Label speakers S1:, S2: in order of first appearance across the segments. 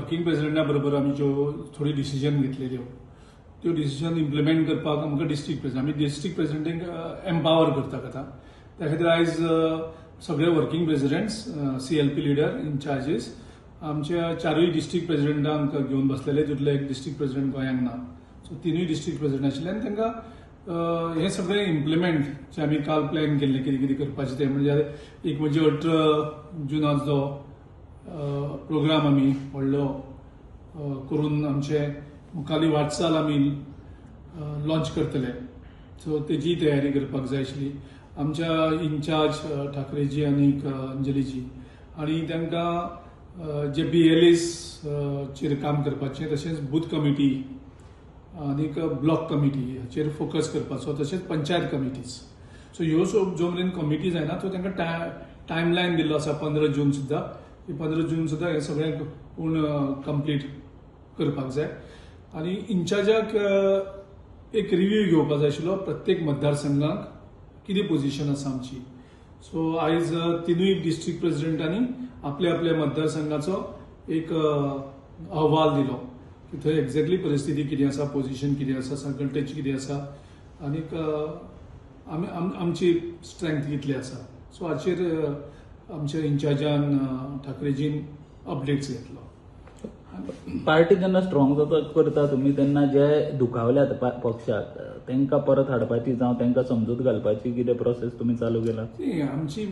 S1: Working प्रेसिडेंटा बरोबर आमी ज्यो थोडी डिसिजन घेतलेल्यो त्यो डिसिजन इम्प्लिमेंट करपाक आमकां डिस्ट्रिक्ट प्रेसिडेंट आमी डिस्ट्रिक्ट प्रेसिडेंटाक एम्पावर करतात आतां. त्या खातीर आयज सगळे वर्किंग प्रेसिडेंट्स CLP लिडर इनचार्जीस आमच्या चारूय डिस्ट्रिक्ट प्रेसिडेंटांक घेवन बसलेले, तितले एक डिस्ट्रिक्ट प्रेसिडेंट गोंयांक ना. सो तिनूय डिस्ट्रिक्ट प्रेसिडेंट आशिल्ले आनी तांकां हे सगळे इम्प्लिमेंट जे आमी काल प्लॅन केल्ले कितें कितें करपाचें तें म्हणजे एक म्हणजे 18 जुनाचो प्रोग्राम आमी व्हडलो करून आमचे मुखाली वाटचाल आमी लॉन्च करतले. सो तेजी तयारी करपाक जाय आशिल्ली. आमच्या इन्चार्ज ठाकरेजी आनी अंजलीजी आनी तांकां जे BLAs चेर काम करपाचें, तशेंच बूथ कमिटी आनीक ब्लॉक कमिटी हाचेर फोकस करपाचो, तशेंच पंचायत कमिटीज. सो ह्यो जो मेरेन कमिटी जायना तो तांकां टायमलायन दिल्लो आसा 15 जून सुद्दां. 15 जून सुद्दां हें सगळें पूर्ण कंप्लीट करपाक जाय. आनी इन्चार्जाक एक रिव्यू घेवपाक जाय आशिल्लो प्रत्येक मतदारसंघाक कितें पोझिशन आसा आमची. सो आयज तिनूय डिस्ट्रिक्ट प्रेसिडेंटांनी आपल्या आपल्या मतदारसंघाचो एक अहवाल दिलो की थंय एक्झॅक्टली परिस्थिती कितें आसा, पोझिशन कितें आसा, संघटनेची कितें आसा आनीक आमची स्ट्रेंथ कितली आसा. सो हाचेर आमच्या इन्चार्जान ठाकरेजीन अपडेट्स घेतलो.
S2: पार्टी जेन्ना स्ट्रॉंग करता तुमी तेन्ना जे दुखावल्यात पक्षाक तांकां परत हाडपाची जावं तांकां समजूत घालपाची कितें प्रोसेस तुमी चालू केला?
S1: आमची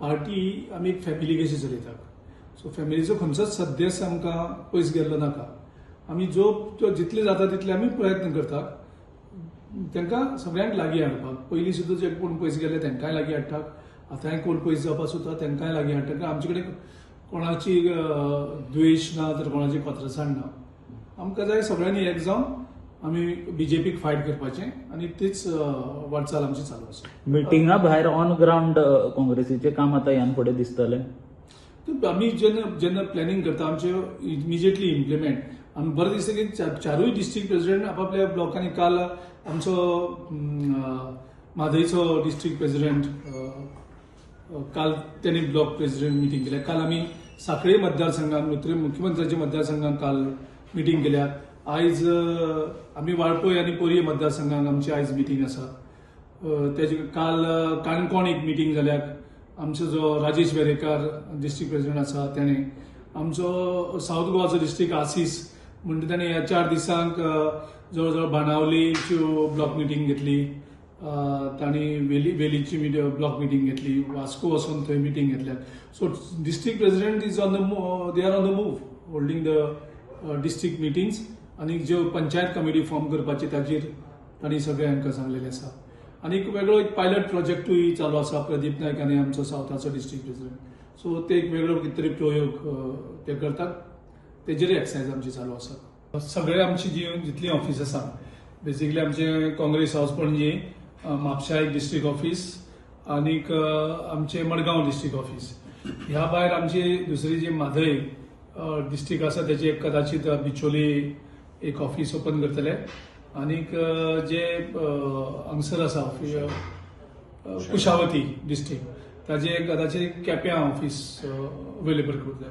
S1: पार्टी आमी एक फॅमिली कशी चलयतात. सो फॅमिलीचो खंयचोच सदस्य आमकां पयस गेल्लो नाका. आमी जितले जाता तितले आमी प्रयत्न करतात तांकां सगळ्यांक लागीं हाडपाक. पयलीं सुद्दां जे कोण पयस गेले तांकांय लागीं हाडटात, आतांय कोण पयस जावपाक सोदता तांकांय लागीं हाडटात. आमचे कडेन कोणाची द्वेष ना तर कोणाची कोत्रसाण ना. आमकां जाय सगळ्यांनी एक जावन आमी BJPक फायट करपाचें आनी तीच वाटचाल आमची चालू आसा.
S2: मिटिंगा भायर ऑन ग्राउंड काँग्रेसीचें काम आतां ह्यान फुडें दिसतलें?
S1: आमी जेन्ना प्लॅनिंग करता आमचे इमिजिएटली इम्प्लिमेंट. आमी बरें दिसता की चारूय डिस्ट्रिक्ट प्रेसिडेंट आपापल्या ब्लॉकांनी काल आमचो म्हादयचो डिस्ट्रिक्ट प्रेसिडेंट काल त्यांनी ब्लॉक प्रेसिडेंट मिटींग केल्या. काल आमी सांखळे मतदारसंघात मुख्यमंत्र्याच्या मतदारसंघात काल मिटींग केल्या. आयज आमी वाळपय आनी पोरये मतदारसंघात आमची आयज मिटींग आसा. काल काणकोण एक मिटींग जाल्याक आमचो जो राजेश वेरेकार डिस्ट्रिक्ट प्रेसिडेंट आसा त्याने, आमचो साऊथ गोवाचो डिस्ट्रिक्ट आसीस म्हणजे त्याने ह्या 4 दिसांक जवळ बाणावलीच्यो ब्लॉक मिटींग घेतली, तांणी वेलीची ब्लॉक मिटींग घेतली, वास्को वचून थंय मिटींग घेतल्यात. So district president is on the they are on the move holding the district meetings. आनी ज्यो पंचायत कमिटी फॉर्म करपाची ताचेर तांणी सगळ्यांक सांगलेलें आसा. आनी वेगळो एक पायलट प्रोजेक्टूय चालू आसा प्रदीप नायक आनी आमचो सावथाचो डिस्ट्रिक्ट प्रेसिडेंट. सो ते एक वेगळो कितें तरी प्रयोग ते करतात, तेजेर एक्सरसायज आमची चालू आसा. सगळे आमची जितली ऑफिस आसा बेसिकली आमचे काँग्रेस हाऊस पणजी, म्हापशा एक डिस्ट्रिक्ट ऑफिस आनीक आमचे मडगांव डिस्ट्रिक्ट ऑफिस. ह्या भायर आमची दुसरी जी म्हादय डिस्ट्रिक्ट आसा तेचे कदाचित बिचोली एक ऑफिस ओपन करतले. आनीक जे हांगसर आसा कुशावती डिस्ट्रिक्ट ताजे कदाचित केप्यां ऑफिस अवेलेबल करतले.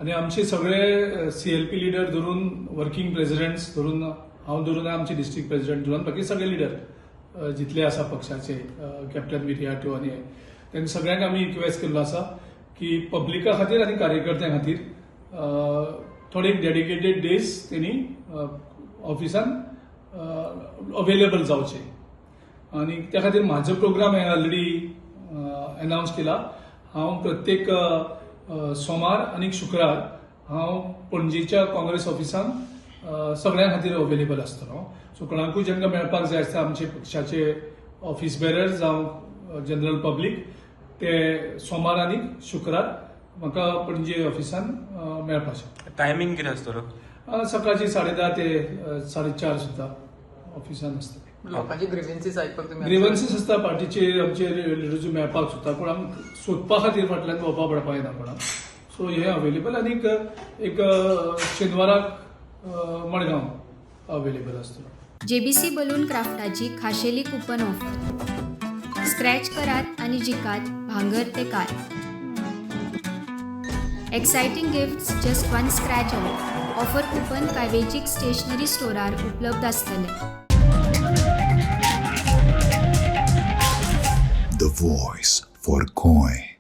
S1: आनी आमचे सगळे CLP लिडर धरून वर्किंग प्रेसिडेंट्स धरून हांव धरून आमचे डिस्ट्रिक्ट प्रेसिडेंट धरून बाकी सगळे लिडर जितले आसा पक्षाचे कॅप्टन विरियाटो आनी तांकां सगळ्यांक आमी रिक्वेस्ट केल्लो आसा की पब्लिका खातीर आनी कार्यकर्त्यां खातीर थोडे डेडिकेटेड डेज तेणी ऑफिसान अवेलेबल जावचे. आनी त्या खातीर म्हाजो प्रोग्राम हांवें ऑलरेडी अनाउन्स केला. हांव प्रत्येक सोमार आनी शुक्रार हांव पणजेच्या काँग्रेस ऑफिसान सगळ्यां खातीर अवेलेबल आसतलो. सो कोणाकूय जेंका मेळपाक जाय आसता आमचे पक्षाचे ऑफिस बेरर जावं जनरल पब्लीक ते सोमार आनी शुक्रार म्हाका पणजे ऑफिसान मेळपाचें.
S3: टायमिंग कितें आसतलो?
S1: सकाळची 10:30 ते 4:30 सुद्दां ऑफिसान आसता.
S4: लोकांची ग्रीव्हन्सीस आयकपाक तुमी
S1: ग्रीव्हन्सीस आसता पार्टीचे आमचे लिडर्स मेळपाक सोदता पूण आमकां सोदपा खातीर फाटल्यान भोंवपा पडपा येना कोणाक. सो हे अवेलेबल. आनीक एक शेनवाराक मडगांव अवेलेबल आसतलो.
S5: JBC बलून क्राफ्टाची खाशेली कुपन ऑफर. स्क्रॅच करात आणि जिकात भांगर ते car. Exciting gifts just one scratch away. Offer coupon काय वेजीक स्टेशनरी स्टोरार उपलब्ध आसतले.
S3: The voice for Koi.